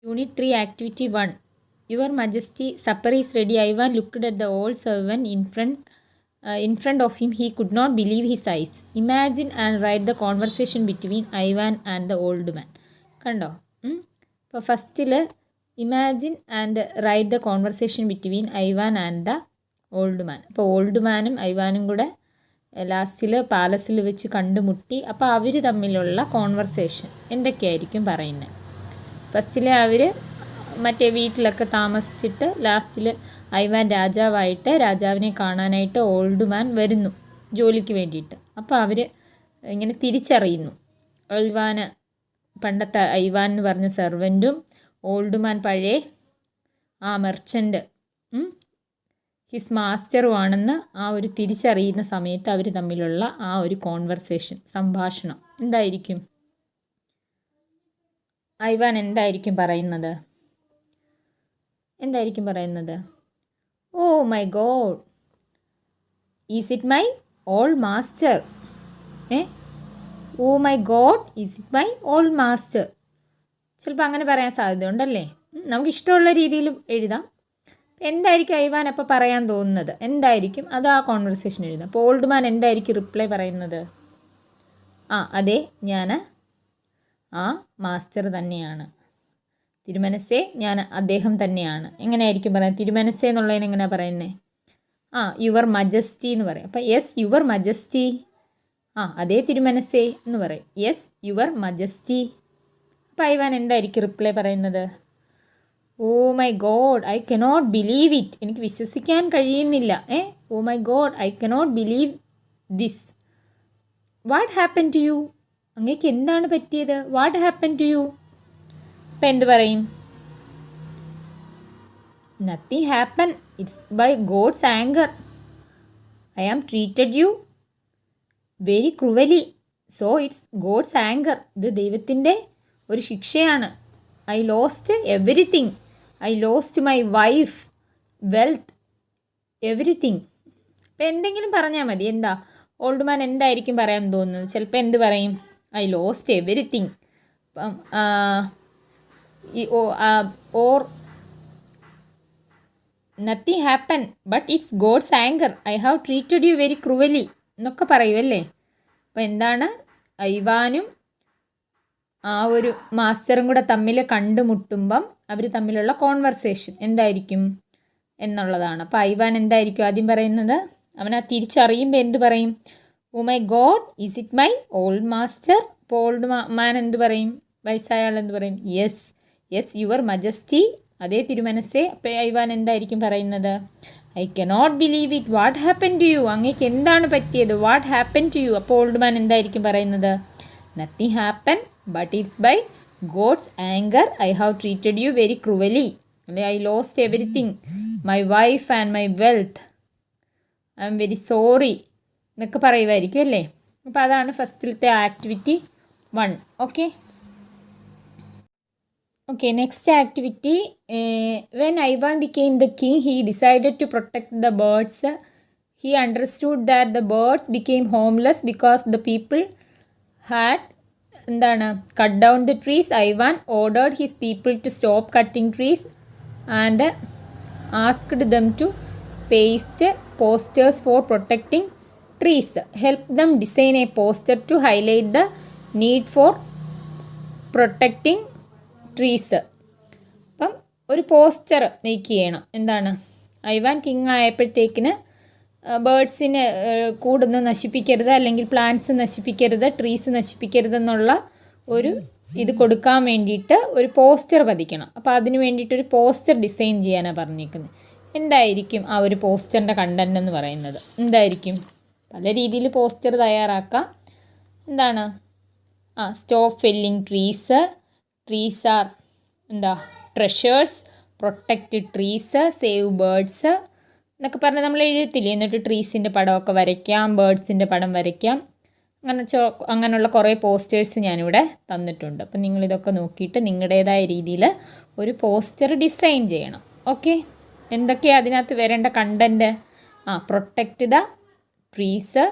Unit 3, Activity 1. Your Majesty, supper is ready. Ivan looked at the old servant in front of him. He could not believe his eyes. Imagine and write the conversation between Ivan and the old man. കണ്ടോ? അപ്പോൾ ഫസ്റ്റിൽ imagine and write the conversation between Ivan and the old man. അപ്പോൾ old മാനും ഐവാനും കൂടെ ലാസ്റ്റിൽ പാലസിൽ വെച്ച് കണ്ടുമുട്ടി. അപ്പോൾ അവർ തമ്മിലുള്ള കോൺവെർസേഷൻ എന്തൊക്കെയായിരിക്കും പറയുന്നത്? ഫസ്റ്റിൽ അവർ മറ്റേ വീട്ടിലൊക്കെ താമസിച്ചിട്ട് ലാസ്റ്റിൽ ഐവാൻ രാജാവായിട്ട് രാജാവിനെ കാണാനായിട്ട് ഓൾഡ് മാൻ വരുന്നു ജോലിക്ക് വേണ്ടിയിട്ട്. അപ്പോൾ അവർ ഇങ്ങനെ തിരിച്ചറിയുന്നു ഐവാന്, പണ്ടത്തെ ഐവാൻ എന്ന് പറഞ്ഞ സെർവൻറ്റും ഓൾഡ് മാൻ പഴയ ആ മെർച്ചൻ്റ് ഹിസ് മാസ്റ്ററുമാണെന്ന് ആ ഒരു തിരിച്ചറിയുന്ന സമയത്ത് അവർ തമ്മിലുള്ള ആ ഒരു കോൺവെർസേഷൻ, സംഭാഷണം എന്തായിരിക്കും? ഐവാൻ എന്തായിരിക്കും പറയുന്നത്? Oh my God, is it my old master? Oh my God, is it my old master? ചിലപ്പോൾ അങ്ങനെ പറയാൻ സാധ്യതയുണ്ടല്ലേ. നമുക്ക് ഇഷ്ടമുള്ള രീതിയിൽ എഴുതാം. എന്തായിരിക്കും ഐവാൻ അപ്പോൾ പറയാൻ തോന്നുന്നത്? എന്തായിരിക്കും അത്? ആ കോൺവെർസേഷൻ എഴുതാം. അപ്പോൾ ഓൾഡ് മാൻ എന്തായിരിക്കും റിപ്ലൈ പറയുന്നത്? അതെ, ഞാൻ ആ മാസ്റ്റർ തന്നെയാണ്. തിരുമനസ്സേ, ഞാൻ അദ്ദേഹം തന്നെയാണ്. എങ്ങനെയായിരിക്കും പറയാം? തിരുമനസ്സേ എന്നുള്ളതിന് എങ്ങനെയാണ് പറയുന്നത്? യുവർ മജസ്റ്റി എന്ന് പറയും. അപ്പോൾ യെസ് യുവർ മജസ്റ്റി. അതേ തിരുമനസ്സേ എന്ന് പറയും. Yes your majesty. അപ്പോൾ ഐവാൻ എന്തായിരിക്കും റിപ്ലൈ പറയുന്നത്? Oh my God, I cannot believe it. എനിക്ക് വിശ്വസിക്കാൻ കഴിയുന്നില്ല. Oh my God, I cannot believe this. What happen to you? അങ്ങേക്ക് എന്താണ് പറ്റിയത്? What happen to you? അപ്പം എന്ത് പറയും? Nothing happen, it's by God's anger. I am treated you very cruelly, so it's God's anger. ഇത് ദൈവത്തിൻ്റെ ഒരു ശിക്ഷയാണ്. I lost everything. I lost my wife, wealth, everything. അപ്പം എന്തെങ്കിലും പറഞ്ഞാൽ മതി. എന്താ ഓൾഡ് മാൻ എന്തായിരിക്കും പറയാൻ തോന്നുന്നത്? ചിലപ്പോൾ എന്ത് പറയും? I lost everything. അപ്പം or nothing happen but it's God's anger. I have treated you very cruelly എന്നൊക്കെ പറയുമല്ലേ. അപ്പോൾ എന്താണ് ഐവാനും ആ ഒരു മാസ്റ്ററും കൂടെ തമ്മിൽ കണ്ടുമുട്ടുമ്പം അവർ തമ്മിലുള്ള കോൺവെർസേഷൻ എന്തായിരിക്കും എന്നുള്ളതാണ്. അപ്പോൾ ഐവാൻ എന്തായിരിക്കും ആദ്യം പറയുന്നത്? അവൻ ആ തിരിച്ചറിയുമ്പോൾ എന്ത് പറയും? Oh my God, is it my old master? അപ്പോൾ ഓൾഡ് മാൻ എന്ത് പറയും? വയസ്സായാൾ എന്ത് പറയും? Yes yes your majesty. അതേ തിരുമനസ്സേ. അപ്പോൾ ഐവാൻ എന്തായിരിക്കും പറയുന്നത്? I cannot believe it. What happen to you? അങ്ങേക്ക് എന്താണ് പറ്റിയത്? What happen to you? അപ്പോൾ ഓൾഡ് മാൻ എന്തായിരിക്കും പറയുന്നത്? Nothing happen but it's by God's anger. I have treated you very cruelly. അല്ലെ, I lost everything, my wife and my wealth. I am very sorry എന്നൊക്കെ പറയുമായിരിക്കും അല്ലേ. അപ്പോൾ അതാണ് ഫസ്റ്റിലത്തെ activity 1. Okay, next activity. When Ivan became the king, he decided to protect the birds. He understood that the birds became homeless because the people had cut down the trees. Ivan ordered his people to stop cutting trees and asked them to paste posters for protecting trees. Help them design a poster to highlight the need for protecting trees. അപ്പം ഒരു poster make ചെയ്യണം. എന്താണ്? Ivan king ആയപ്പോഴത്തേക്കിന് ബേർഡ്സിന് കൂടൊന്നും നശിപ്പിക്കരുത്, അല്ലെങ്കിൽ plants നശിപ്പിക്കരുത്, trees നശിപ്പിക്കരുതെന്നുള്ള ഒരു ഇത് കൊടുക്കാൻ വേണ്ടിയിട്ട് ഒരു പോസ്റ്റർ പതിക്കണം. അപ്പോൾ അതിന് വേണ്ടിയിട്ടൊരു പോസ്റ്റർ ഡിസൈൻ ചെയ്യാനാണ് പറഞ്ഞിരിക്കുന്നത്. എന്തായിരിക്കും ആ ഒരു പോസ്റ്ററിൻ്റെ കണ്ടൻറ് എന്ന് പറയുന്നത്? എന്തായിരിക്കും? പല രീതിയിൽ പോസ്റ്റർ തയ്യാറാക്കാം. എന്താണ്? Stop felling trees, trees are treasures, protect trees, save birds എന്നൊക്കെ പറഞ്ഞ് നമ്മൾ എഴുതത്തില്ലേ. എന്നിട്ട് ട്രീസിൻ്റെ പടമൊക്കെ വരയ്ക്കാം, ബേർഡ്സിൻ്റെ പടം വരയ്ക്കാം. അങ്ങനെയുള്ള കുറേ പോസ്റ്റേഴ്സ് ഞാനിവിടെ തന്നിട്ടുണ്ട്. അപ്പം നിങ്ങളിതൊക്കെ നോക്കിയിട്ട് നിങ്ങളുടേതായ രീതിയിൽ ഒരു പോസ്റ്റർ ഡിസൈൻ ചെയ്യണം. ഓക്കെ, എന്തൊക്കെയാണ് അതിനകത്ത് വരേണ്ട content? Protect the trees,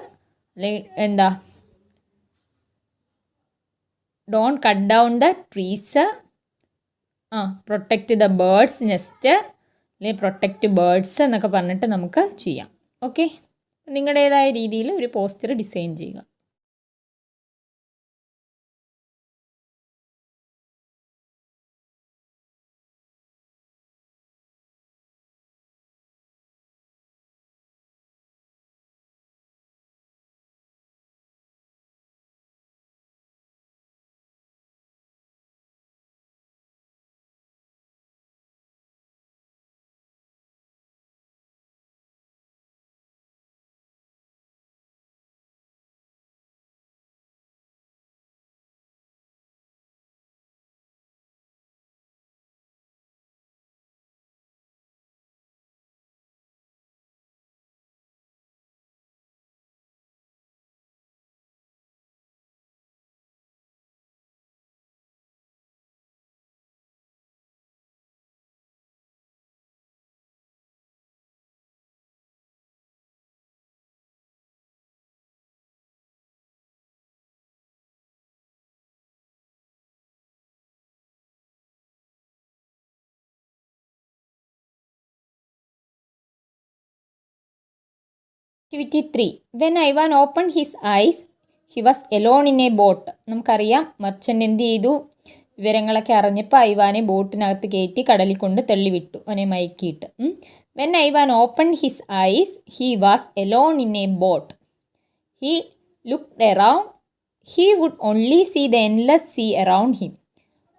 don't cut down the trees, protect the birds nest അല്ലെങ്കിൽ പ്രൊട്ടക്റ്റ് ബേർഡ്സ് എന്നൊക്കെ പറഞ്ഞിട്ട് നമുക്ക് ചെയ്യാം. ഓക്കെ, നിങ്ങളുടേതായ രീതിയിൽ ഒരു പോസ്റ്റർ ഡിസൈൻ ചെയ്യുക. Activity 3. When Ivan opened his eyes, he was alone in a boat. നമുക്കറിയാം മർച്ചൻ്റ് എന്ത് ചെയ്തു, വിവരങ്ങളൊക്കെ അറിഞ്ഞപ്പോൾ ഐവാനെ ബോട്ടിനകത്ത് കയറ്റി കടലിൽ കൊണ്ട് തള്ളിവിട്ടു, അവനെ മയക്കിയിട്ട്. When Ivan opened his eyes, he was alone in a boat. He looked around. He would only see the endless sea around him.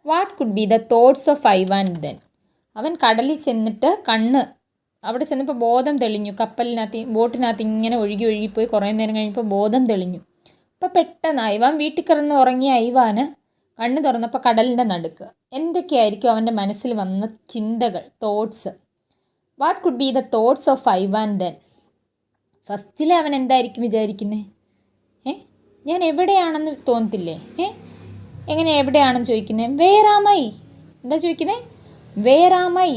What could be the thoughts of Ivan then? അവൻ കടലിൽ ചെന്നിട്ട് അവിടെ ചെന്നപ്പോൾ ബോധം തെളിഞ്ഞു. ബോട്ടിനകത്ത് ഇങ്ങനെ ഒഴുകിപ്പോയി കുറേ നേരം കഴിഞ്ഞപ്പോൾ ബോധം തെളിഞ്ഞു. അപ്പോൾ പെട്ടെന്ന് ഐവാൻ വീട്ടിൽ കിടന്ന് ഉറങ്ങിയ ഐവാന് കണ്ണ് തുറന്നപ്പോൾ കടലിൻ്റെ നടുക്ക്. എന്തൊക്കെയായിരിക്കും അവൻ്റെ മനസ്സിൽ വന്ന ചിന്തകൾ, thoughts? What could be the thoughts of Ivan then? ഫസ്റ്റിൽ അവൻ എന്തായിരിക്കും വിചാരിക്കുന്നത്? ഞാൻ എവിടെയാണെന്ന് തോന്നത്തില്ലേ? എങ്ങനെ എവിടെയാണെന്ന് ചോദിക്കുന്നത്? വേറാമൈ. എന്താ ചോദിക്കുന്നത്? വേറാമൈ.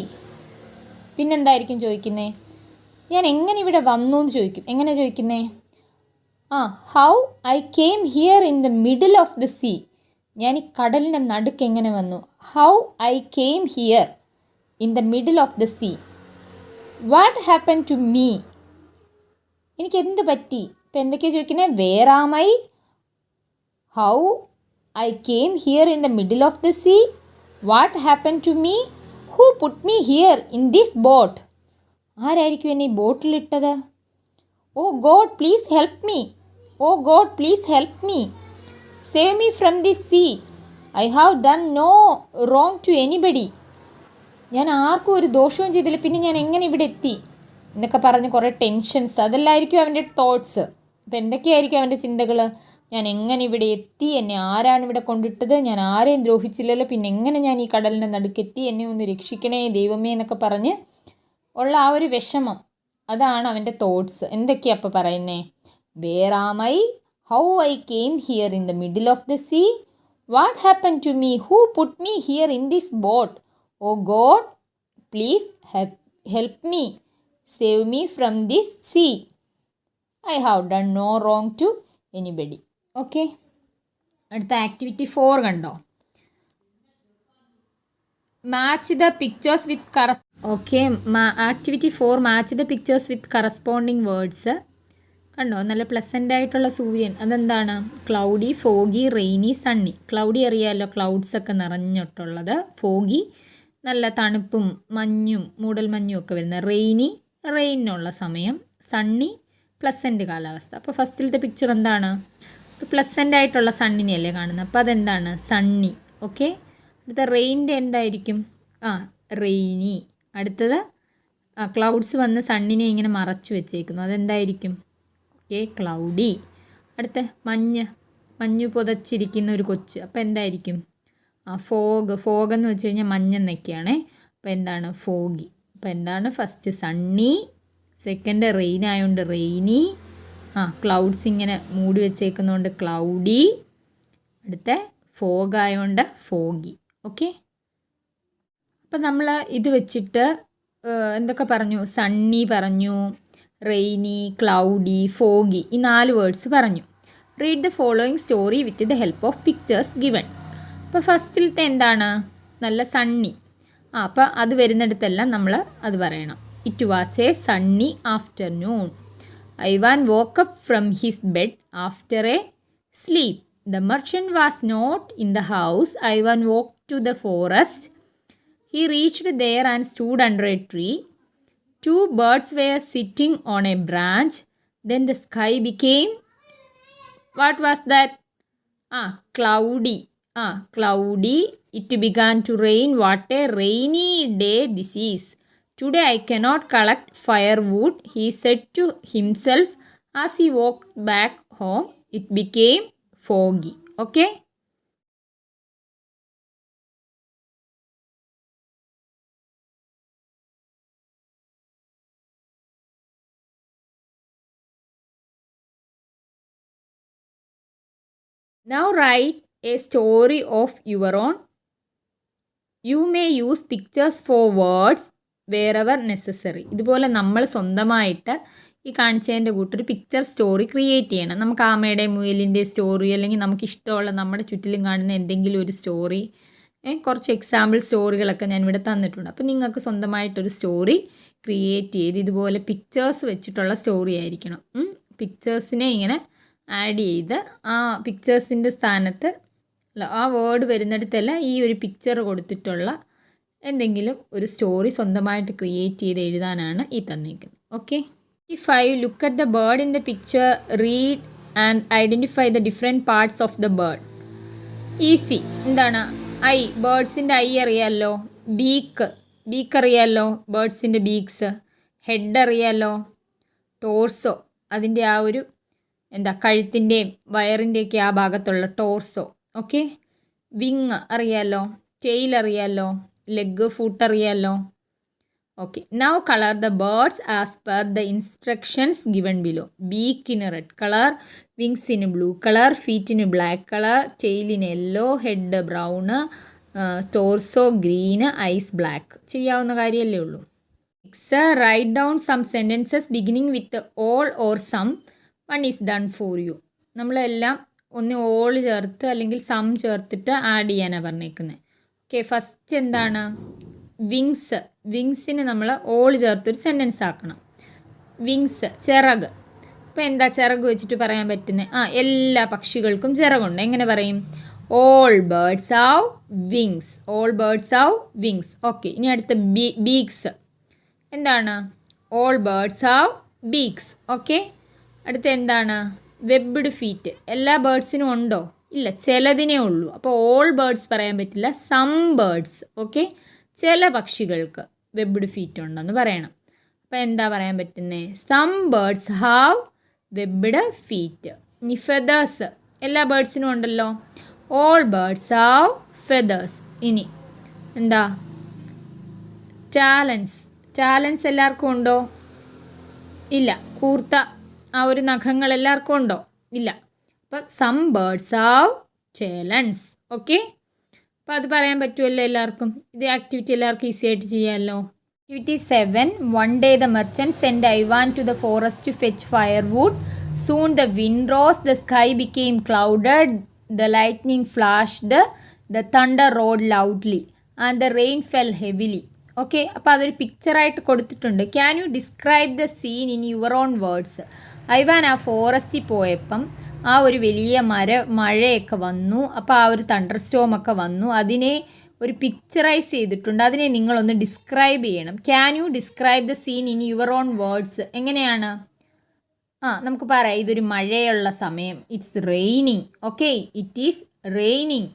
പിന്നെന്തായിരിക്കും ചോദിക്കുന്നത്? ഞാൻ എങ്ങനെ ഇവിടെ വന്നു എന്ന് ചോദിക്കും. എങ്ങനെ ചോദിക്കുന്നത്? How I came here in the middle of the sea. ഞാൻ ഈ കടലിൻ്റെ നടുക്ക് എങ്ങനെ വന്നു? How I came here in the middle of the sea. What happen to me. എനിക്ക് എന്ത് പറ്റി? ഇപ്പം എന്തൊക്കെയാണ് ചോദിക്കുന്നത്? Where am I, how I came here in the middle of the sea, what happen to me, who put me here in this boat. ആരായിരിക്കും എന്നെ ഈ ബോട്ടിലിട്ടത്? Oh God please help me, oh God please help me, save me from this sea, I have done no wrong to anybody. ഞാൻ ആർക്കും ഒരു ദോഷവും ചെയ്തില്ല, പിന്നെ ഞാൻ എങ്ങനെ ഇവിടെ എത്തി എന്നൊക്കെ പറഞ്ഞ് കുറേ ടെൻഷൻസ്, അതെല്ലാമായിരിക്കും അവൻ്റെ തോട്ട്സ്. അപ്പോൾ എന്തൊക്കെയായിരിക്കും അവൻ്റെ ചിന്തകൾ? ഞാൻ എങ്ങനെ ഇവിടെ എത്തി, എന്നെ ആരാണ് ഇവിടെ കൊണ്ടിട്ടത്, ഞാൻ ആരെയും ദ്രോഹിച്ചില്ലല്ലോ, പിന്നെ എങ്ങനെ ഞാൻ ഈ കടലിൻ്റെ നടുക്കെത്തി, എന്നെ ഒന്ന് രക്ഷിക്കണേ ദൈവമേ എന്നൊക്കെ പറഞ്ഞ് ഉള്ള ആ ഒരു വിഷമം, അതാണ് അവൻ്റെ തോട്ട്സ്. എന്തൊക്കെയാണ് അപ്പോൾ പറയുന്നത്? Where am I, how I came here in the middle of the sea, what happen to me, who put me here in this boat, oh God please help me, save me from this sea, I have done no wrong to anybody. Okay, അടുത്ത activity 4 കണ്ടോ? Match the pictures with activity 4 match the pictures with corresponding words. കണ്ടോ, നല്ല pleasant ആയിട്ടുള്ള സൂര്യൻ. അതെന്താണ്? Cloudy, foggy, rainy, Sunny. Cloudy അറിയാമല്ലോ, clouds ഒക്കെ നിറഞ്ഞിട്ടുള്ളത്. Foggy നല്ല തണുപ്പും മഞ്ഞും മൂടൽ മഞ്ഞും ഒക്കെ വരുന്ന. റെയിനുള്ള സമയം. സണ്ണി പ്ലസൻ്റ് കാലാവസ്ഥ. അപ്പോൾ ഫസ്റ്റിലത്തെ പിക്ചർ എന്താണ്? പ്ലസൻ്റ് ആയിട്ടുള്ള സണ്ണിനെയല്ലേ കാണുന്നത്, അപ്പോൾ അതെന്താണ്? സണ്ണി. ഓക്കെ, അടുത്ത റെയിൻ്റെ എന്തായിരിക്കും? റെയിനി. അടുത്തത് ക്ലൗഡ്സ് വന്ന് സണ്ണിനെ ഇങ്ങനെ മറച്ചു വെച്ചേക്കുന്നു, അതെന്തായിരിക്കും? Okay, cloudy. അടുത്ത മഞ്ഞ് പുതച്ചിരിക്കുന്ന ഒരു കൊച്ച്, അപ്പോൾ എന്തായിരിക്കും? ഫോഗ് എന്ന് വെച്ച് കഴിഞ്ഞാൽ മഞ്ഞെന്നൊക്കെയാണേ. അപ്പോൾ എന്താണ്? ഫോഗി. അപ്പോൾ എന്താണ്? ഫസ്റ്റ് സണ്ണി, സെക്കൻഡ് റെയിൻ ആയതുകൊണ്ട് റെയിനി, ക്ലൗഡ്സ് ഇങ്ങനെ മൂടി വെച്ചേക്കുന്നതുകൊണ്ട് ക്ലൗഡി, അടുത്ത ഫോഗ് ആയതുകൊണ്ട് ഫോഗി. ഓക്കെ, അപ്പം നമ്മൾ ഇത് വെച്ചിട്ട് എന്തൊക്കെ പറഞ്ഞു? സണ്ണി പറഞ്ഞു, റെയിനി, ക്ലൗഡി, ഫോഗി, ഈ 4 വേർഡ്സ് പറഞ്ഞു. Read the following story with the help of pictures given. അപ്പോൾ ഫസ്റ്റിലത്തെ എന്താണ്? നല്ല സണ്ണി, അപ്പോൾ അത് വരുന്നിടത്തെല്ലാം നമ്മൾ അത് പറയണം. It was A Sunny afternoon. Ivan woke up from his bed after a sleep. The merchant was not in the house. Ivan walked to the forest. He reached there and stood under a tree. Two birds were sitting on a branch. Then the sky became, what was that? Cloudy. Cloudy. It began to rain. What a rainy day this is. Today I cannot collect firewood, he said to himself as he walked back home. It became foggy. Okay? Now write a story of your own. You may use pictures for words wherever necessary. ഇതുപോലെ നമ്മൾ സ്വന്തമായിട്ട് ഈ കാണിച്ചതിൻ്റെ കൂട്ടൊരു picture story create ചെയ്യണം. നമുക്ക് ആമയുടെ മുയലിൻ്റെ story, അല്ലെങ്കിൽ നമുക്ക് ഇഷ്ടമുള്ള നമ്മുടെ ചുറ്റിലും കാണുന്ന എന്തെങ്കിലും ഒരു സ്റ്റോറി, കുറച്ച് എക്സാമ്പിൾ സ്റ്റോറികളൊക്കെ ഞാൻ ഇവിടെ തന്നിട്ടുണ്ട്. അപ്പോൾ നിങ്ങൾക്ക് സ്വന്തമായിട്ടൊരു സ്റ്റോറി ക്രിയേറ്റ് ചെയ്ത് ഇതുപോലെ പിക്ചേഴ്സ് വെച്ചിട്ടുള്ള സ്റ്റോറി ആയിരിക്കണം. പിക്ചേഴ്സിനെ ഇങ്ങനെ ആഡ് ചെയ്ത് ആ പിക്ചേഴ്സിൻ്റെ സ്ഥാനത്ത് ആ വേർഡ് വരുന്നിടത്തെല്ലാം ഈ ഒരു പിക്ചർ കൊടുത്തിട്ടുള്ള എന്തെങ്കിലും ഒരു സ്റ്റോറി സ്വന്തമായിട്ട് ക്രിയേറ്റ് ചെയ്ത് എഴുതാനാണ് ഈ തന്നിരിക്കുന്നത്. Okay. If I look at the bird in the picture, read and identify the different parts of the bird. Easy. എന്താണ്? ഐ, ബേർഡ്സിൻ്റെ ഐ അറിയാമല്ലോ. ബീക്ക് അറിയാമല്ലോ, ബേർഡ്സിൻ്റെ ബീക്സ്. ഹെഡ് അറിയാമല്ലോ. ടോർസോ, അതിൻ്റെ ആ ഒരു കഴുത്തിൻ്റെയും വയറിൻ്റെയൊക്കെ ആ ഭാഗത്തുള്ള ടോർസോ. ഓക്കെ. വിങ് അറിയാമല്ലോ. ടെയിൽ അറിയാമല്ലോ. ലെഗ്, ഫുട്ട് അറിയാമല്ലോ. Okay. Now colour the birds as per the instructions given below. ബീക്കിന് റെഡ് കളർ, വിങ്സിന് ബ്ലൂ കളർ, ഫീറ്റിന് ബ്ലാക്ക് കളർ, ടെയിലിന് yellow, head brown, torso green, eyes black. ചെയ്യാവുന്ന കാര്യമല്ലേ ഉള്ളൂ. 6. Write down some sentences beginning with all or some. One is done for you. നമ്മളെല്ലാം ഒന്ന് all ചേർത്ത് അല്ലെങ്കിൽ സം ചേർത്തിട്ട് ആഡ് ചെയ്യാനാണ് പറഞ്ഞേക്കുന്നത്. ഓക്കെ. ഫസ്റ്റ് എന്താണ്? വിങ്സിന് നമ്മൾ ഓൾ ചേർത്തൊരു സെൻറ്റൻസ് ആക്കണം. വിങ്സ്, ചിറക്. ഇപ്പോൾ എന്താ ചിറക് വെച്ചിട്ട് പറയാൻ പറ്റുന്നത്? എല്ലാ പക്ഷികൾക്കും ചിറകുണ്ട്. എങ്ങനെ പറയും? All birds have wings. All birds have wings. Okay. ഇനി അടുത്ത ബീക്സ്. എന്താണ്? All birds have beaks. Okay. അടുത്ത എന്താണ്? Webbed feet. എല്ലാ ബേർഡ്സിനും ഉണ്ടോ? ഇല്ല, ചിലതിനേ ഉള്ളൂ. അപ്പോൾ ഓൾ ബേർഡ്സ് പറയാൻ പറ്റില്ല, സം ബേർഡ്സ്. ഓക്കെ. ചില പക്ഷികൾക്ക് വെബ്ഡ് ഫീറ്റ് ഉണ്ടെന്ന് പറയണം. അപ്പോൾ എന്താ പറയാൻ പറ്റുന്നത്? Some birds have webbed feet. ഇനി ഫെദേഴ്സ്. എല്ലാ ബേർഡ്സിനും ഉണ്ടല്ലോ. All birds have feathers. ഇനി എന്താ? ടാലൻസ് എല്ലാവർക്കും ഉണ്ടോ? ഇല്ല. കൂർത്ത ആ ഒരു നഖങ്ങൾ എല്ലാവർക്കും ഉണ്ടോ? ഇല്ല. അപ്പം some birds have talons. Okay. അപ്പോൾ അത് പറയാൻ പറ്റുമല്ലോ എല്ലാവർക്കും. ഇത് ആക്ടിവിറ്റി എല്ലാവർക്കും ഈസി ആയിട്ട് ചെയ്യാമല്ലോ. Activity 7. One day the merchant sent Ivan to the forest to fetch firewood. Soon the wind rose, the sky became clouded, the lightning flashed, the thunder roared loudly, and the rain fell heavily. Okay. അപ്പോൾ അതൊരു പിക്ചറായിട്ട് കൊടുത്തിട്ടുണ്ട്. Can you describe the scene in your own words. Ivan ആ ഫോറസ്റ്റിൽ പോയപ്പം ആ ഒരു വലിയ മഴയൊക്കെ വന്നു. അപ്പോൾ ആ ഒരു തണ്ടർ സ്റ്റോം ഒക്കെ വന്നു. അതിനെ ഒരു പിക്ചറൈസ് ചെയ്തിട്ടുണ്ട്. അതിനെ നിങ്ങളൊന്ന് ഡിസ്ക്രൈബ് ചെയ്യണം. Can you describe the scene in your own words. എങ്ങനെയാണ്? നമുക്ക് പറയാം, ഇതൊരു മഴയുള്ള സമയം. It's raining. Okay. It is raining.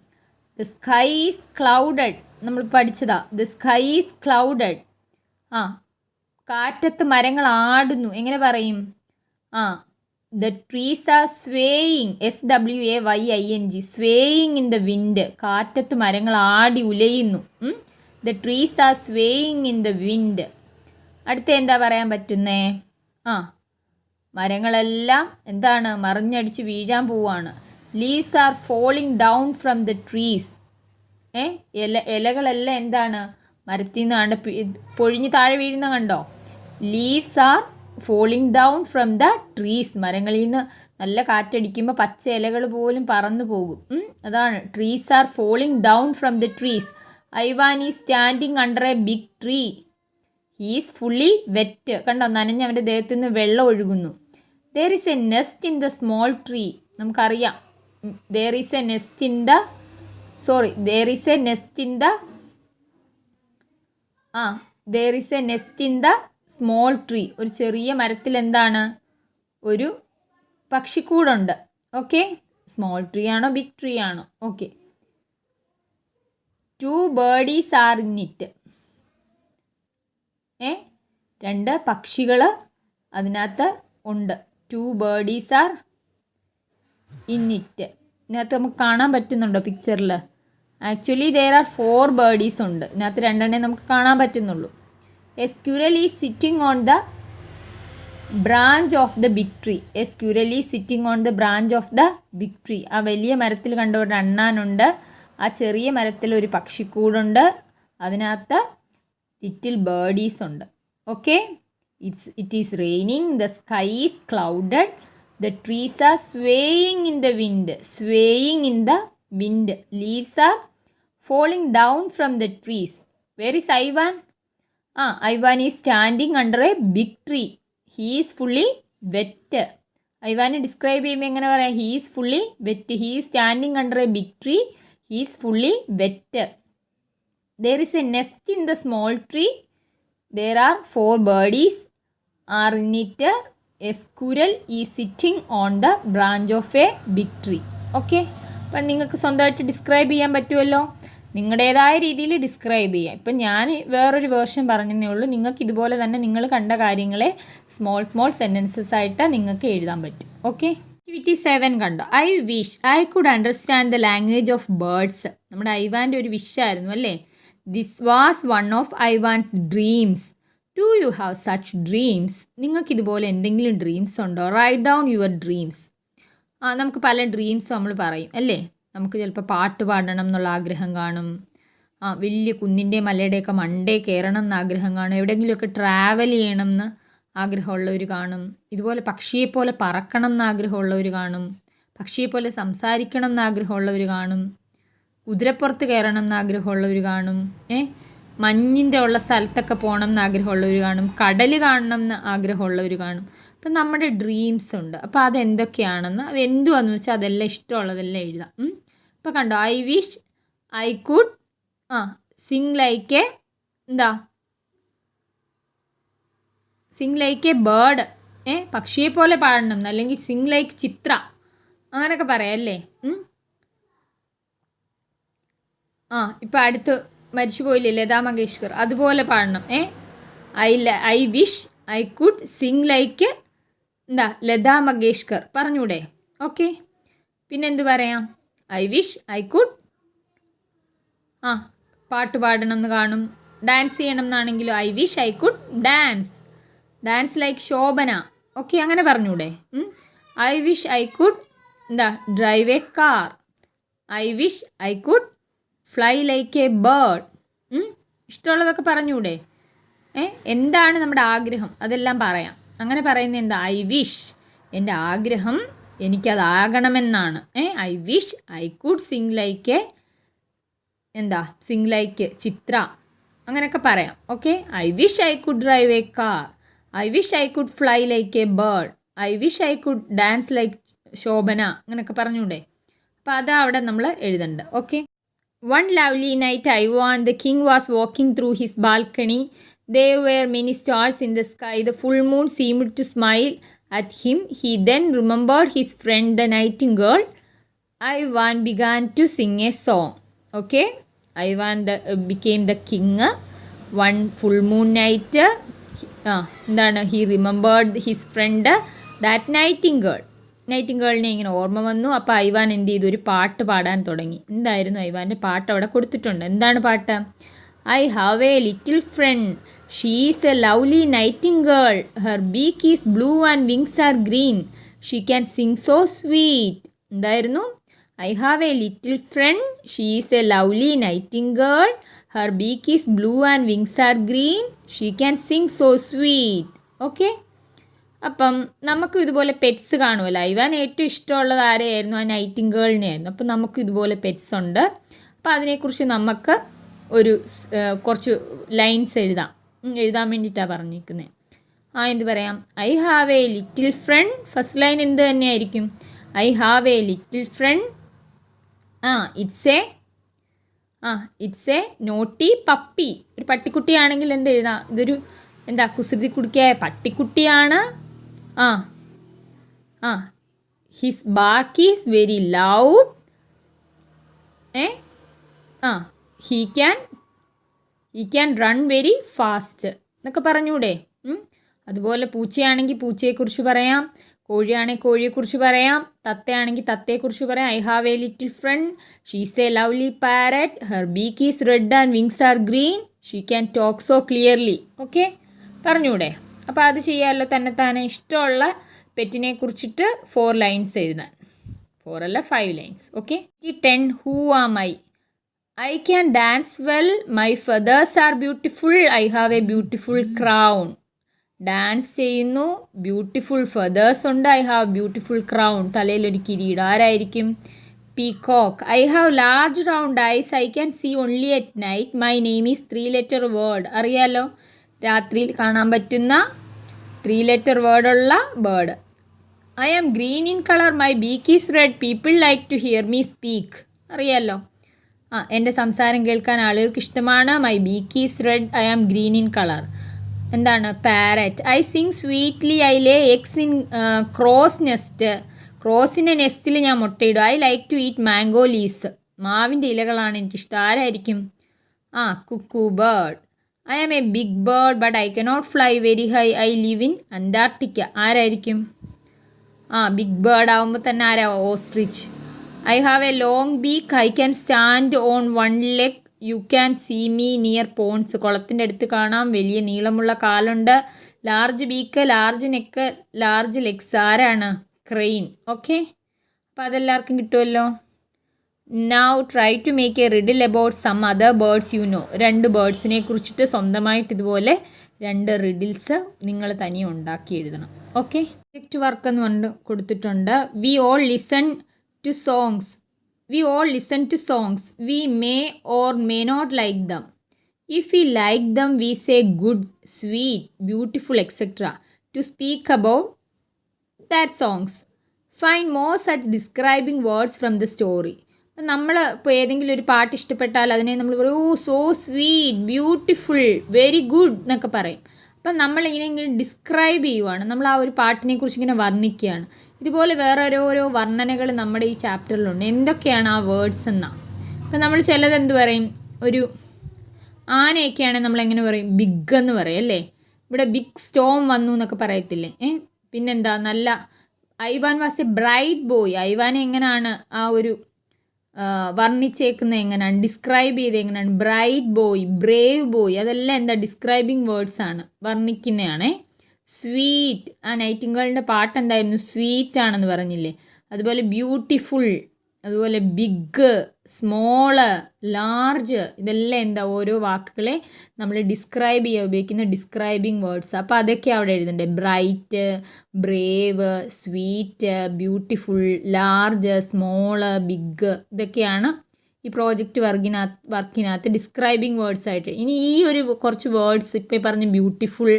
The sky is clouded. നമ്മൾ പഠിച്ചതാ. The sky is clouded. കാറ്റത്ത് മരങ്ങൾ ആടുന്നു. എങ്ങനെ പറയും? The trees are swaying. SWAYING. Swaying in the wind. കാറ്റത്ത് മരങ്ങൾ ആടി ഉലയുന്നു. The trees are swaying in the wind. അടുത്ത എന്താ പറയാൻ പറ്റുന്നേ? മരങ്ങളെല്ലാം എന്താണ്? മറിഞ്ഞടിച്ച് വീഴാൻ പോവാണ്. Leaves are falling down from the trees. ഇലകളെല്ലാം എന്താണ്? മരത്തിൽ നിന്ന് കണ്ട് പൊഴിഞ്ഞ് താഴെ വീഴുന്ന കണ്ടോ? Leaves are falling down from the trees. മരങ്ങളിൽ നിന്ന് നല്ല കാറ്റടിക്കുമ്പോൾ പച്ച ഇലകൾ പോലും പറന്നു പോകും. അതാണ് trees are falling down from the trees. Ivan is standing under a big tree. He is fully wet. കണ്ടോ, നനഞ്ഞ് അവൻ്റെ ദേഹത്തു നിന്ന് വെള്ളം ഒഴുകുന്നു. There is a nest in the small tree. നമുക്കറിയാം, there is a nest in the there is a nest in the there is a nest in the small tree. ഒരു ചെറിയ മരത്തിൽ എന്താണ്, ഒരു പക്ഷിക്കൂടുണ്ട്. ഓക്കെ, സ്മോൾ ട്രീ ആണോ big tree ആണോ? Okay. 2 birdies are in it. 2 പക്ഷികൾ അതിനകത്ത് ഉണ്ട്. 2 birdies are in it. ഇതിനകത്ത് നമുക്ക് കാണാൻ പറ്റുന്നുണ്ടോ പിക്ചറിൽ? ആക്ച്വലി there are 4 birdies ഉണ്ട്. ഇതിനകത്ത് 2 നമുക്ക് കാണാൻ പറ്റുന്നുള്ളൂ. A squirrel is sitting on the branch of the big tree. A squirrel is sitting on the branch of the big tree. ആ വലിയ മരത്തിൽ കണ്ട ഒരു അണ്ണാനുണ്ട്. ആ ചെറിയ മരത്തിൽ ഒരു പക്ഷിക്കൂടുണ്ട്. അതിനകത്ത് ലിറ്റിൽ ബേർഡീസ് ഉണ്ട്. Okay. It is raining. The sky is clouded. The trees R swaying in the wind. Swaying in the wind. Leaves are falling down from the trees. Where is Ivan? Ivan is standing under a big tree. He is fully wet. ഐവാനെ describe ചെയ്യുമ്പോൾ എങ്ങനെ പറയാം? He is fully wet. He is standing under a big tree. He is fully wet. There is a nest in the small tree. There are 4 birdies are in it. A squirrel is sitting on the branch of a big tree. Okay. അപ്പം നിങ്ങൾക്ക് സ്വന്തമായിട്ട് describe ചെയ്യാൻ പറ്റുമല്ലോ. നിങ്ങളുടേതായ രീതിയിൽ describe ചെയ്യാം. ഇപ്പം ഞാൻ വേറൊരു വേർഷൻ പറഞ്ഞതേ ഉള്ളൂ. നിങ്ങൾക്ക് ഇതുപോലെ തന്നെ നിങ്ങൾ കണ്ട കാര്യങ്ങളെ സ്മോൾ സെൻറ്റൻസസ് ആയിട്ട് നിങ്ങൾക്ക് എഴുതാൻ പറ്റും. ഓക്കെ. ആക്ടിവിറ്റി 7 കണ്ടോ. I wish I could understand the language of birds. നമ്മുടെ ഐവാൻ്റെ ഒരു വിഷായിരുന്നു അല്ലേ. This was one of Ivan's dreams. Do you have such dreams? നിങ്ങൾക്കിതുപോലെ എന്തെങ്കിലും ഡ്രീംസ് ഉണ്ടോ? Write down your dreams. നമുക്ക് പല ഡ്രീംസ് നമ്മൾ പറയും അല്ലേ. നമുക്ക് ചിലപ്പോൾ പാട്ട് പാടണം എന്നുള്ള ആഗ്രഹം കാണും. വലിയ കുന്നിൻ്റെ മലയുടെയൊക്കെ മണ്ടേ കയറണം എന്ന് ആഗ്രഹം കാണും. എവിടെയെങ്കിലുമൊക്കെ ട്രാവൽ ചെയ്യണം എന്ന് ആഗ്രഹമുള്ളവർ കാണും. ഇതുപോലെ പക്ഷിയെപ്പോലെ പറക്കണം എന്ന് ആഗ്രഹമുള്ളവർ കാണും. പക്ഷിയെപ്പോലെ സംസാരിക്കണം എന്ന് ആഗ്രഹമുള്ളവർ കാണും. കുതിരപ്പുറത്ത് കയറണം എന്ന് ആഗ്രഹമുള്ളവർ കാണും. മഞ്ഞിൻ്റെ ഉള്ള സ്ഥലത്തൊക്കെ പോകണം എന്ന് ആഗ്രഹമുള്ളവർ കാണും. കടൽ കാണണം എന്ന് ആഗ്രഹമുള്ളവർ കാണും. അപ്പം നമ്മുടെ ഡ്രീംസ് ഉണ്ട്. അപ്പോൾ അതെന്തൊക്കെയാണെന്ന്, അത് എന്തുവാന്ന് വെച്ചാൽ അതെല്ലാം ഇഷ്ടമുള്ളതെല്ലാം എഴുതാം. ഇപ്പോൾ കണ്ടോ, I wish I could sing like sing like a bird. പക്ഷിയെ പോലെ പാടണം, അല്ലെങ്കിൽ സിങ് ലൈക്ക് ചിത്ര, അങ്ങനെയൊക്കെ പറയാം അല്ലേ. ഇപ്പം അടുത്ത് മരിച്ചു പോയില്ലേ ലതാ മങ്കേഷ്കർ, അതുപോലെ പാടണം. I wish I could sing like Lata Mangeshkar പറഞ്ഞൂടെ? ഓക്കെ. പിന്നെന്ത് പറയാം? ഐ വിഷ് ഐ കുഡ് പാട്ട് പാടണം എന്ന് കാണും. ഡാൻസ് ചെയ്യണം എന്നാണെങ്കിലും I wish I could dance like Shobhana. Okay, അങ്ങനെ പറഞ്ഞൂടെ? I wish I could drive a car. I wish I could fly like a bird. ഇഷ്ടമുള്ളതൊക്കെ പറഞ്ഞൂടെ? എന്താണ് നമ്മുടെ ആഗ്രഹം അതെല്ലാം പറയാം. അങ്ങനെ പറയുന്നത് എന്താ? ഐ വിഷ്, എൻ്റെ ആഗ്രഹം എനിക്കതാകണമെന്നാണ്. I wish I could sing like sing like Chithra, അങ്ങനെയൊക്കെ പറയാം. Okay. I wish I could drive a car. I wish I could fly like a bird. I wish I could dance like Shobhana, അങ്ങനെയൊക്കെ പറഞ്ഞൂടെ? അപ്പോൾ അതാ അവിടെ നമ്മൾ എഴുതണ്ട. Okay. One lovely night, Ivan the king was walking through his balcony. There were many stars in the sky. The full moon seemed to smile at him. He then remembered his friend the nightingale. Ivan began to sing a song. Okay. Ivan became the king. One full moon night, he remembered his friend that nightingale. നൈറ്റിംഗേളിനെ ഇങ്ങനെ ഓർമ്മ വന്നു. അപ്പോൾ Ivan എന്ത് ചെയ്തു? ഒരു പാട്ട് പാടാൻ തുടങ്ങി. എന്തായിരുന്നു ഐവാൻ്റെ പാട്ട്? അവിടെ കൊടുത്തിട്ടുണ്ട്. എന്താണ് പാട്ട്? I have a little friend, she is a lovely nightingale, her beak is blue and wings are green, she can sing so sweet. എന്തായിരുന്നു? I have a little friend, she is a lovely nightingale, her beak is blue and wings are green, she can sing so sweet. Okay. അപ്പം നമുക്കും ഇതുപോലെ pets കാണുമല്ലോ. Ivan ഏറ്റവും ഇഷ്ടമുള്ളത് ആരെയായിരുന്നു? ആ നൈറ്റിംഗേളിനെ ആയിരുന്നു. അപ്പം നമുക്കും ഇതുപോലെ പെറ്റ്സ് ഉണ്ട്. അപ്പോൾ അതിനെക്കുറിച്ച് നമുക്ക് ഒരു കുറച്ച് ലൈൻസ് എഴുതാൻ വേണ്ടിയിട്ടാണ് പറഞ്ഞിരിക്കുന്നത്. എന്ത് പറയാം? I have a little friend. First line എന്ത് തന്നെയായിരിക്കും? I have a little friend. It's a naughty puppy. ഒരു പട്ടിക്കുട്ടിയാണെങ്കിൽ എന്ത് എഴുതാം? ഇതൊരു കുസൃതി കുടിക്കായ പട്ടിക്കുട്ടിയാണ്. His bark is very loud. He can run very fast എന്നൊക്കെ പറഞ്ഞൂടെ? അതുപോലെ പൂച്ചയാണെങ്കിൽ പൂച്ചയെക്കുറിച്ച് പറയാം, കോഴിയാണെങ്കിൽ കോഴിയെക്കുറിച്ച് പറയാം, തത്തയാണെങ്കിൽ തത്തയെക്കുറിച്ച് പറയാം. I have a little friend. She's a lovely parrot. Her beak is red and wings are green. She can talk so clearly. Okay, പറഞ്ഞൂടെ? അപ്പോൾ അത് ചെയ്യാമല്ലോ തന്നെ ഇഷ്ടമുള്ള പെറ്റിനെ കുറിച്ചിട്ട് 4 ലൈൻസ് എഴുതാൻ. 4 അല്ല 5 lines. Okay. 10. Who am I? I can dance well. My feathers are beautiful. I have a beautiful crown. Dance ചെയ്യുന്നു, ബ്യൂട്ടിഫുൾ ഫെദേഴ്സ് ഉണ്ട്, ഐ ഹാവ് ബ്യൂട്ടിഫുൾ ക്രൗൺ. തലയിലൊരു കിരീടം. ആരായിരിക്കും? Peacock. I have large round eyes. I can see only at night. My name is 3 letter word. അറിയാലോ, രാത്രിയിൽ കാണാൻ പറ്റുന്ന 3 letter വേർഡുള്ള bird. I am green in colour. My beak is red. People like to hear me speak. അറിയാലോ, എൻ്റെ സംസാരം കേൾക്കാൻ ആളുകൾക്ക് ഇഷ്ടമാണ്. My beak is red. I am green in colour. എന്താണ്? Parrot. I sing sweetly. I lay eggs in crow's nest. ക്രോസിൻ്റെ നെസ്റ്റിൽ ഞാൻ മുട്ടയിടും. I like to eat mango leaves. മാവിൻ്റെ ഇലകളാണ് എനിക്കിഷ്ടം. ആരായിരിക്കും? Cuckoo bird. I am a big bird but I cannot fly very high. I live in Antarctica. ആരായിരിക്കും? Big bird ആകുമ്പോൾ തന്നെ ആരാ? Ostrich. I have a long beak. I can stand on 1 leg. You can see me near ponds. കുളത്തിൻ്റെ അടുത്ത് കാണാം. വലിയ നീളമുള്ള കാലുണ്ട്. Large beak, large neck, large legs. ആരാണ്? ക്രെയിൻ. ഓക്കെ, അപ്പോൾ അതെല്ലാവർക്കും കിട്ടുമല്ലോ. Now try to make a riddle about some other birds you know. 2 ബേർഡ്സിനെ കുറിച്ചിട്ട് സ്വന്തമായിട്ട് ഇതുപോലെ 2 റിഡിൽസ് നിങ്ങൾ തനിയെ ഉണ്ടാക്കി എഴുതണം. ഓക്കെ, പ്രൊജക്റ്റ് വർക്ക് എന്ന് പറഞ്ഞ് കൊടുത്തിട്ടുണ്ട്. We all listen to songs. We may or may not like them. If we like them, we say good, sweet, beautiful, etc. to speak about that songs. Find more such describing words from the story. നമ്മൾ ഇപ്പോൾ ഏതെങ്കിലും ഒരു പാട്ട് ഇഷ്ടപ്പെട്ടാൽ അതിനെ നമ്മൾ പറയും, so sweet, beautiful, very good എന്നൊക്കെ പറയും. അപ്പം നമ്മളിങ്ങനെ ഡിസ്ക്രൈബ് ചെയ്യുവാണ്, നമ്മൾ ആ ഒരു പാട്ടിനെ കുറിച്ച് ഇങ്ങനെ വർണ്ണിക്കുകയാണ്. ഇതുപോലെ വേറെ ഓരോ വർണ്ണനകൾ നമ്മുടെ ഈ ചാപ്റ്ററിലുണ്ട്. എന്തൊക്കെയാണ് ആ വേർഡ്സ് എന്നാണ്. അപ്പം നമ്മൾ ചിലത് എന്ത് പറയും? ഒരു ആനയൊക്കെയാണെങ്കിൽ നമ്മളെങ്ങനെ പറയും? ബിഗ് എന്ന് പറയും അല്ലേ? ഇവിടെ ബിഗ് സ്റ്റോം വന്നു എന്നൊക്കെ പറയത്തില്ലേ? പിന്നെന്താ? നല്ല Ivan was a bright boy. ഐവാനെ എങ്ങനെയാണ് ആ ഒരു വർണ്ണിച്ചേക്കുന്നത്? എങ്ങനെയാണ് ഡിസ്ക്രൈബ് ചെയ്ത്? എങ്ങനെയാണ്? ബ്രൈറ്റ് ബോയ്, ബ്രേവ് ബോയ്, അതെല്ലാം എന്താ? ഡിസ്ക്രൈബിങ് വേർഡ്സ് ആണ്, വർണ്ണിക്കുന്നതാണേ. സ്വീറ്റ്, ആ നൈറ്റിംഗേളിൻ്റെ പാട്ട് എന്തായിരുന്നു? സ്വീറ്റ് ആണെന്ന് പറഞ്ഞില്ലേ? അതുപോലെ ബ്യൂട്ടിഫുൾ, അതുപോലെ ബിഗ്, സ്മോള്, ലാർജ്, ഇതെല്ലാം എന്താ? ഓരോ വാക്കുകളെ നമ്മൾ ഡിസ്ക്രൈബ് ചെയ്യാൻ ഉപയോഗിക്കുന്ന ഡിസ്ക്രൈബിങ് വേർഡ്സ്. അപ്പോൾ അതൊക്കെ അവിടെ എഴുതണ്ടേ. Bright, brave, sweet, beautiful, large, small, big, ഇതൊക്കെയാണ് ഈ പ്രോജക്റ്റ് വർക്കിനകത്ത് ഡിസ്ക്രൈബിങ് വേർഡ്സ് ആയിട്ട്. ഇനി ഈ ഒരു കുറച്ച് വേർഡ്സ് ഇപ്പോൾ പറഞ്ഞ ബ്യൂട്ടിഫുൾ,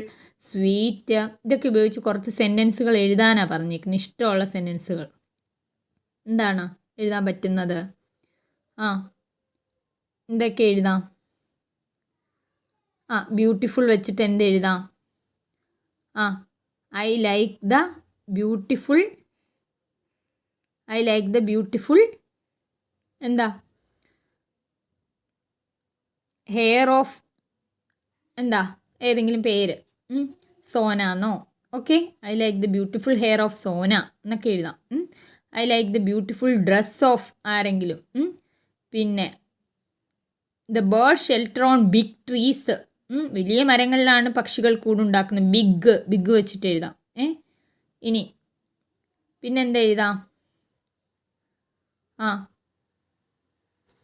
സ്വീറ്റ്, ഇതൊക്കെ ഉപയോഗിച്ച് കുറച്ച് സെൻറ്റൻസുകൾ എഴുതാനാണ് പറഞ്ഞിരിക്കുന്നത്. ഇഷ്ടമുള്ള സെൻറ്റൻസുകൾ എന്താണ് എഴുതാൻ പറ്റുന്നത്? എന്തൊക്കെ എഴുതാം? ബ്യൂട്ടിഫുൾ വെച്ചിട്ട് എന്ത് എഴുതാം? ഐ ലൈക്ക് ദ ബ്യൂട്ടിഫുൾ എന്താ? ഹെയർ ഓഫ് എന്താ? ഏതെങ്കിലും പേര്, സോനാന്നോ? Okay, I like the beautiful hair of Sona എന്നൊക്കെ എഴുതാം. I like the beautiful dress of ആരെങ്കിലും. പിന്നെ the bird shelter on big trees. വലിയ മരങ്ങളിലാണ് പക്ഷികൾ കൂടുണ്ടാക്കുന്നത്. ബിഗ് വെച്ചിട്ട് എഴുതാം. ഇനി പിന്നെന്താ എഴുതാം?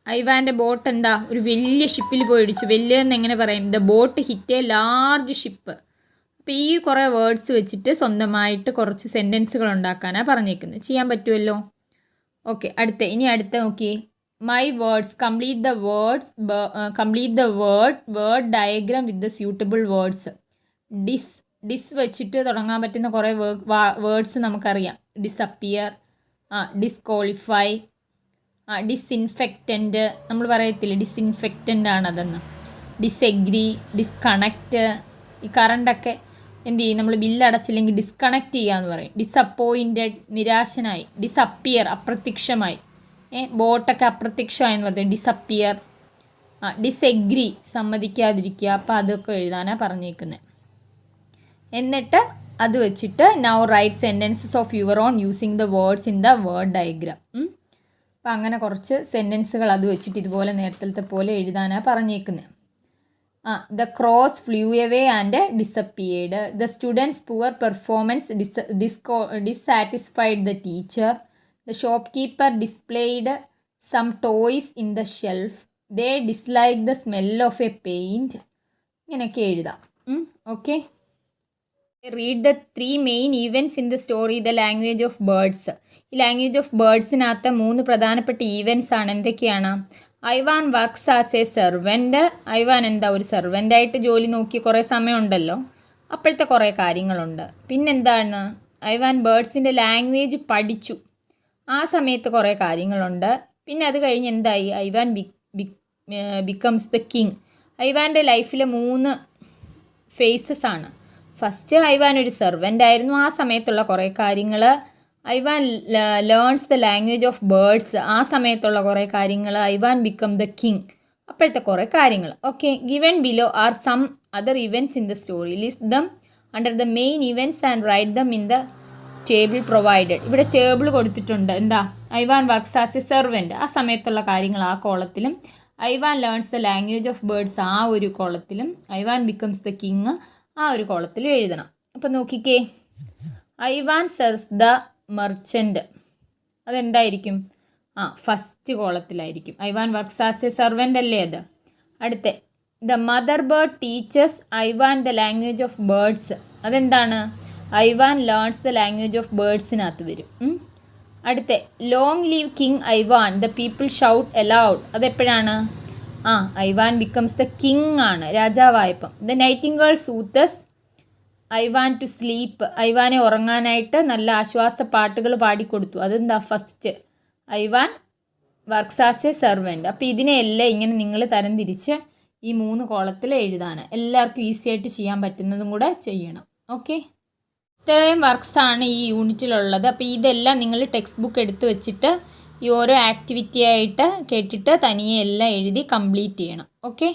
ഐവാൻ്റെ ബോട്ട് എന്താ? ഒരു വലിയ ഷിപ്പിൽ പോയി ഇടിച്ചു. വലിയതെന്ന് എങ്ങനെ പറയും? The boat hit A large ship. അപ്പോൾ ഈ കുറേ വേർഡ്സ് വെച്ചിട്ട് സ്വന്തമായിട്ട് കുറച്ച് സെൻറ്റൻസുകൾ ഉണ്ടാക്കാനാണ് പറഞ്ഞേക്കുന്നത്. ചെയ്യാൻ പറ്റുമല്ലോ. ഓക്കെ, ഇനി അടുത്ത നോക്കിയേ. my words, complete the word diagram with the suitable words. ഡിസ് വെച്ചിട്ട് തുടങ്ങാൻ പറ്റുന്ന കുറേ വേർഡ്സ് നമുക്കറിയാം. ഡിസപ്പിയർ, ഡിസ്ക്വാളിഫൈ, ഡിസ്ഇൻഫെക്റ്റൻ്റ്, നമ്മൾ പറയത്തില്ല ഡിസ്ഇൻഫെക്റ്റൻ്റ് ആണതെന്ന്. ഡിസെഗ്രി, ഡിസ്കണക്റ്റ്. ഈ കറണ്ടൊക്കെ എന്ത് ചെയ്യും, നമ്മൾ ബില്ലടച്ചില്ലെങ്കിൽ ഡിസ്കണക്റ്റ് ചെയ്യാന്ന് പറയും. ഡിസപ്പോയിൻറ്റഡ്, നിരാശനായി. ഡിസപ്പിയർ, അപ്രത്യക്ഷമായി. ബോട്ടൊക്കെ അപ്രത്യക്ഷമായെന്ന് പറയും, ഡിസപ്പിയർ. ഡിസെഗ്രി, സമ്മതിക്കാതിരിക്കുക. അപ്പോൾ അതൊക്കെ എഴുതാനാണ് പറഞ്ഞേക്കുന്നത്. എന്നിട്ട് അത് വെച്ചിട്ട് now write sentences of your own using the words in the word diagram. അപ്പം അങ്ങനെ കുറച്ച് സെൻറ്റൻസുകൾ അത് വെച്ചിട്ട് ഇതുപോലെ നേരത്തെ പോലെ എഴുതാനാണ് പറഞ്ഞേക്കുന്നത്. The crows flew away and disappeared. The students' poor performance dissatisfied the teacher. The shopkeeper displayed some toys in the shelf. They disliked the smell of a paint. ഇങ്ങനെയൊക്കെ എഴുതാം. Okay. Read the 3 main events in the story, the language of birds. ഈ language of ബേർഡ്സിനകത്ത് 3 പ്രധാനപ്പെട്ട events ആണ്. എന്തൊക്കെയാണ്? Ivan works as a servant. Ivan എന്താ, ഒരു സെർവൻ്റായിട്ട് ജോലി നോക്കി കുറേ സമയമുണ്ടല്ലോ, അപ്പോഴത്തെ കുറേ കാര്യങ്ങളുണ്ട്. പിന്നെന്താണ്, ഐവാൻ ബേർഡ്സിൻ്റെ ലാംഗ്വേജ് പഠിച്ചു, ആ സമയത്ത് കുറേ കാര്യങ്ങളുണ്ട്. പിന്നെ അത് കഴിഞ്ഞ് എന്തായി, ഐവാൻ ബിക്കംസ് ദ കിങ്. ഐവാൻ്റെ ലൈഫിലെ 3 ഫേസസ് ആണ്. ഫസ്റ്റ് ഐവാൻ ഒരു സെർവൻ്റ് ആയിരുന്നു, ആ സമയത്തുള്ള കുറേ കാര്യങ്ങൾ. Ivan learns the language of birds, ആ സമയത്തുള്ള കുറേ കാര്യങ്ങൾ. ഐവാൻ ബിക്കം ദ കിങ്, അപ്പോഴത്തെ കുറേ കാര്യങ്ങൾ. Okay. Given below are some other events in the story. List them under the main events and write them in the table provided. ഇവിടെ table കൊടുത്തിട്ടുണ്ട്. എന്താ, Ivan works as a servant, ആ സമയത്തുള്ള കാര്യങ്ങൾ ആ കോളത്തിലും. Ivan learns the language of birds ആ ഒരു കോളത്തിലും. ഐവാൻ ബിക്കംസ് ദ കിങ് ആ ഒരു കോളത്തിൽ എഴുതണം. അപ്പം നോക്കിക്കേ, ഐവാൻ സെർവ്സ് ദ മെർച്ചൻ്റ്, അതെന്തായിരിക്കും? ഫസ്റ്റ് കോളത്തിലായിരിക്കും. Ivan works as A servant അല്ലേ അത്. അടുത്ത the mother bird teaches Ivan the language of birds, അതെന്താണ്? Ivan learns the language of ബേർഡ്സിനകത്ത് വരും. അടുത്ത long live king Ivan the people shout aloud, അതെപ്പോഴാണ്? ഐവാൻ ബിക്കംസ് ദ കിങ് ആണ്, രാജാവായപ്പം. The nightingale soothes Ivan to sleep, ഐവാനെ ഉറങ്ങാനായിട്ട് നല്ല ആശ്വാസ പാട്ടുകൾ പാടിക്കൊടുത്തു, അതെന്താ? First. Ivan works as a servant. അപ്പോൾ ഇതിനെയെല്ലാം ഇങ്ങനെ നിങ്ങൾ തരംതിരിച്ച് ഈ 3 കോളത്തിൽ എഴുതാൻ എല്ലാവർക്കും ഈസി ആയിട്ട് ചെയ്യാൻ പറ്റുന്നതും കൂടെ ചെയ്യണം. ഓക്കെ. ഇത്രയും വർക്ക്സാണ് ഈ യൂണിറ്റിലുള്ളത്. അപ്പോൾ ഇതെല്ലാം നിങ്ങൾ ടെക്സ്റ്റ് ബുക്ക് എടുത്ത് വെച്ചിട്ട് ഈ ഓരോ ആക്ടിവിറ്റി ആയിട്ട് കേട്ടിട്ട് തനിയെ എല്ലാം എഴുതി കംപ്ലീറ്റ് ചെയ്യണം. ഓക്കെ.